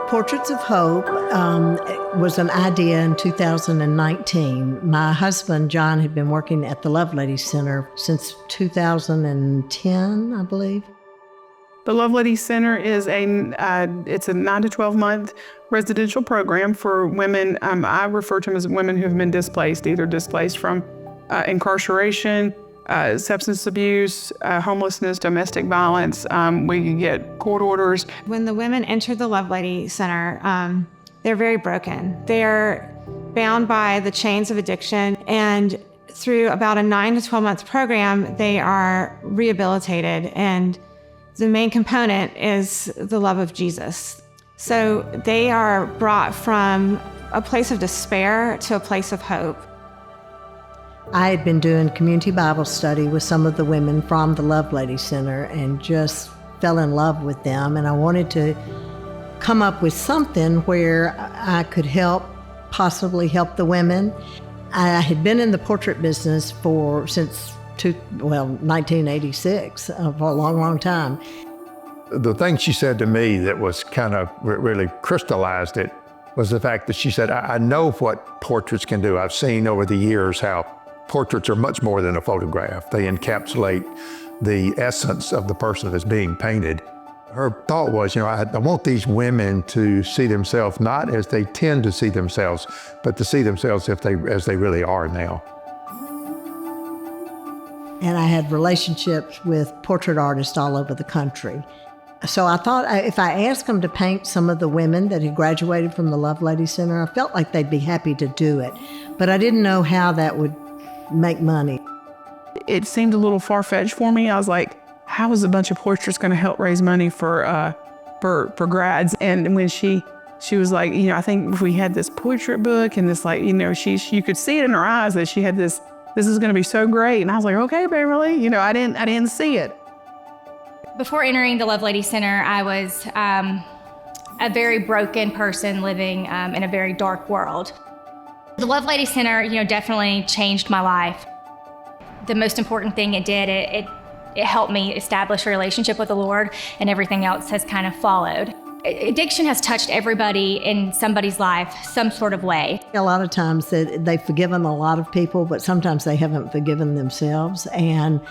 Portraits of Hope was an idea in 2019. My husband, John, had been working at the Lovelady Center since 2010, I believe. The Lovelady Center is it's a 9 to 12 month residential program for women. I refer to them as women who have been displaced, either displaced from incarceration, substance abuse, homelessness, domestic violence. We can get court orders. When the women enter the Lovelady Center, they're very broken. They're bound by the chains of addiction, and through about a 9 to 12 month program, they are rehabilitated, and the main component is the love of Jesus. So they are brought from a place of despair to a place of hope. I had been doing community Bible study with some of the women from the Lovelady Center and just fell in love with them. And I wanted to come up with something where I could possibly help the women. I had been in the portrait business since 1986, for a long, long time. The thing she said to me that was kind of really crystallized it was the fact that she said, I know what portraits can do. I've seen over the years how portraits are much more than a photograph. They encapsulate the essence of the person that's being painted. Her thought was, I want these women to see themselves not as they tend to see themselves, but to see themselves as they really are now. And I had relationships with portrait artists all over the country. So I thought if I asked them to paint some of the women that had graduated from the Lovelady Center, I felt like they'd be happy to do it. But I didn't know how that would make money. It seemed a little far-fetched for me. I was like, how is a bunch of portraits going to help raise money for grads? And when she was like, I think if we had this portrait book and this, you could see it in her eyes that she had this is going to be so great. And I was like, okay, Beverly, I didn't see it. Before entering the Lovelady Center, I was a very broken person living in a very dark world. The Lovelady Center, definitely changed my life. The most important thing it did, it helped me establish a relationship with the Lord, and everything else has kind of followed. Addiction has touched everybody in somebody's life, some sort of way. A lot of times they've forgiven a lot of people, but sometimes they haven't forgiven themselves, and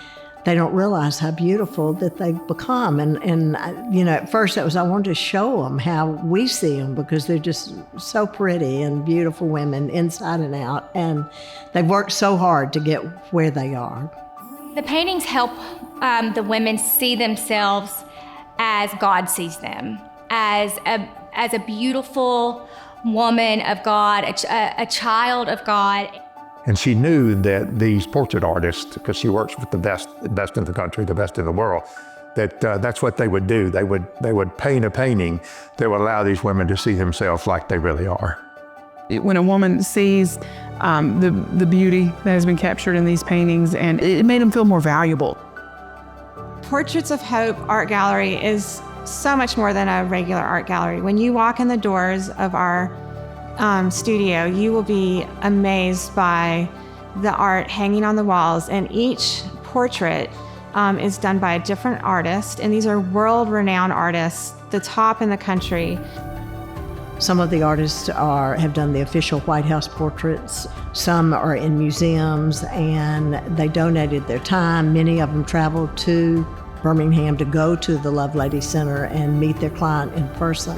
they don't realize how beautiful that they've become. And at first I wanted to show them how we see them, because they're just so pretty and beautiful women inside and out, and they've worked so hard to get where they are. The paintings help the women see themselves as God sees them, as a beautiful woman of God, a child of God. And she knew that these portrait artists, because she works with the best in the country, the best in the world, that's what they would do. They would paint a painting that would allow these women to see themselves like they really are. When a woman sees the beauty that has been captured in these paintings, and it made them feel more valuable. Portraits of Hope Art Gallery is so much more than a regular art gallery. When you walk in the doors of our studio, you will be amazed by the art hanging on the walls, and each portrait is done by a different artist, and these are world-renowned artists, the top in the country. Some of the artists have done the official White House portraits. Some are in museums, and they donated their time. Many of them traveled to Birmingham to go to the Lovelady Center and meet their client in person.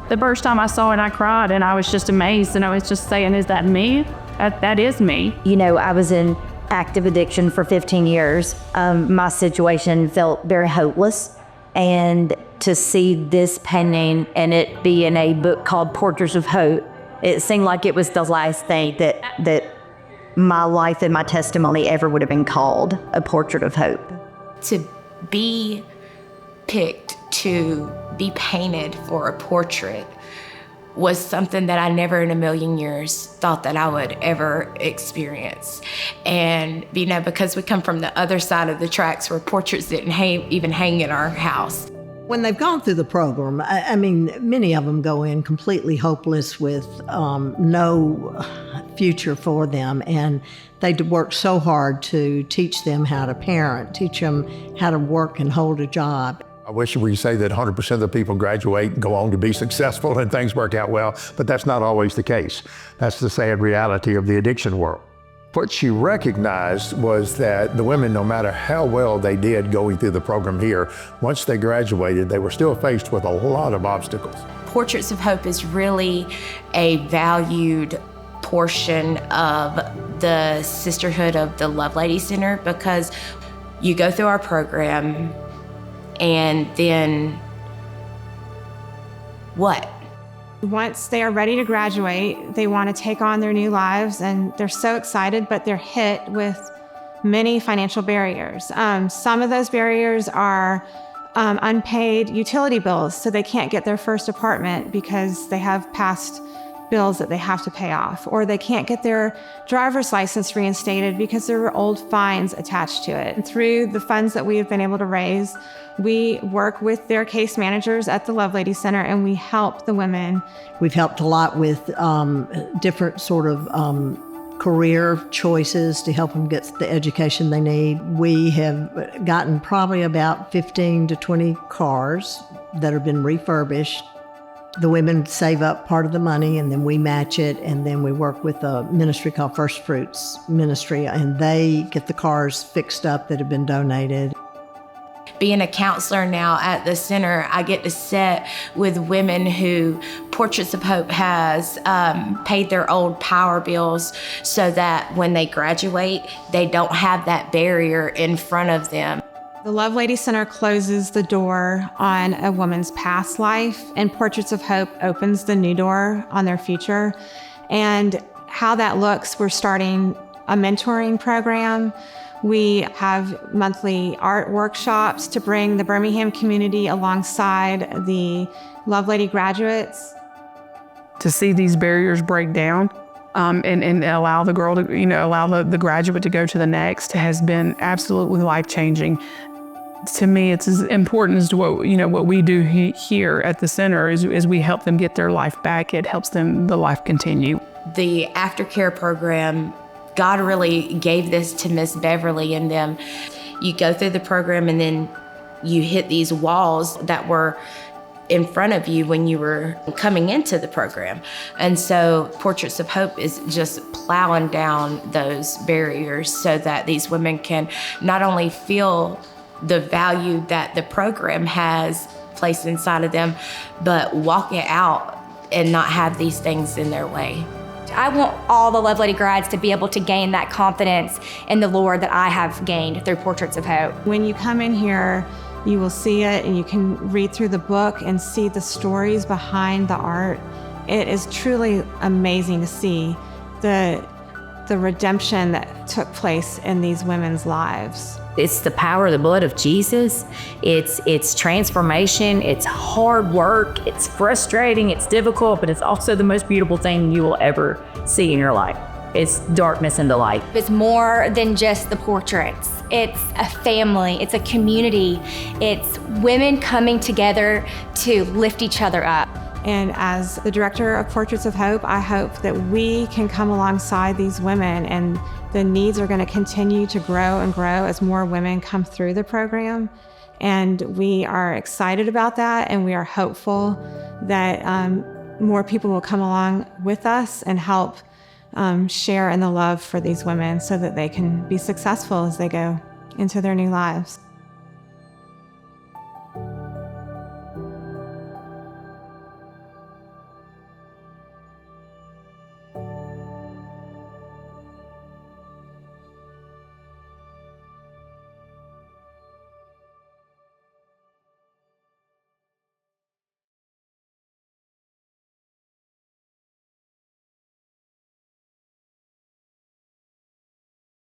The first time I saw it, I cried, and I was just amazed, and I was just saying, is that me? That is me. I was in active addiction for 15 years. My situation felt very hopeless, and to see this painting and it be in a book called Portraits of Hope, it seemed like it was the last thing that my life and my testimony ever would have been called, a portrait of hope. To be picked to be painted for a portrait was something that I never in a million years thought that I would ever experience. And, because we come from the other side of the tracks where portraits didn't even hang in our house. When they've gone through the program, many of them go in completely hopeless with no future for them, and they work so hard to teach them how to parent, teach them how to work and hold a job. I wish we could say that 100% of the people graduate and go on to be successful and things work out well, but that's not always the case. That's the sad reality of the addiction world. What she recognized was that the women, no matter how well they did going through the program here, once they graduated, they were still faced with a lot of obstacles. Portraits of Hope is really a valued portion of the sisterhood of the Lovelady Center, because you go through our program and then what? Once they are ready to graduate, they want to take on their new lives, and they're so excited, but they're hit with many financial barriers. Some of those barriers are unpaid utility bills, so they can't get their first apartment because they have past bills that they have to pay off, or they can't get their driver's license reinstated because there were old fines attached to it. And through the funds that we have been able to raise, we work with their case managers at the Lovelady Center, and we help the women. We've helped a lot with different sort of career choices to help them get the education they need. We have gotten probably about 15 to 20 cars that have been refurbished. The women save up part of the money, and then we match it, and then we work with a ministry called First Fruits Ministry, and they get the cars fixed up that have been donated. Being a counselor now at the center, I get to sit with women who Portraits of Hope has paid their old power bills so that when they graduate, they don't have that barrier in front of them. The Lovelady Center closes the door on a woman's past life, and Portraits of Hope opens the new door on their future. And how that looks, we're starting a mentoring program. We have monthly art workshops to bring the Birmingham community alongside the Lovelady graduates. To see these barriers break down and allow the girl to, allow the graduate to go to the next has been absolutely life-changing. To me, it's as important as to what we do here at the center is we help them get their life back. It helps them, the life continue. The aftercare program, God really gave this to Miss Beverly and them. You go through the program and then you hit these walls that were in front of you when you were coming into the program. And so Portraits of Hope is just plowing down those barriers so that these women can not only feel the value that the program has placed inside of them, but walk it out and not have these things in their way. I want all the Lovelady grads to be able to gain that confidence in the Lord that I have gained through Portraits of Hope. When you come in here, you will see it, and you can read through the book and see the stories behind the art. It is truly amazing to see the redemption that took place in these women's lives. It's the power of the blood of Jesus. It's transformation. It's hard work. It's frustrating. It's difficult, but it's also the most beautiful thing you will ever see in your life. It's darkness into light. It's more than just the portraits. It's a family. It's a community. It's women coming together to lift each other up. And as the director of Portraits of Hope, I hope that we can come alongside these women, and the needs are going to continue to grow and grow as more women come through the program. And we are excited about that, and we are hopeful that more people will come along with us and help share in the love for these women so that they can be successful as they go into their new lives.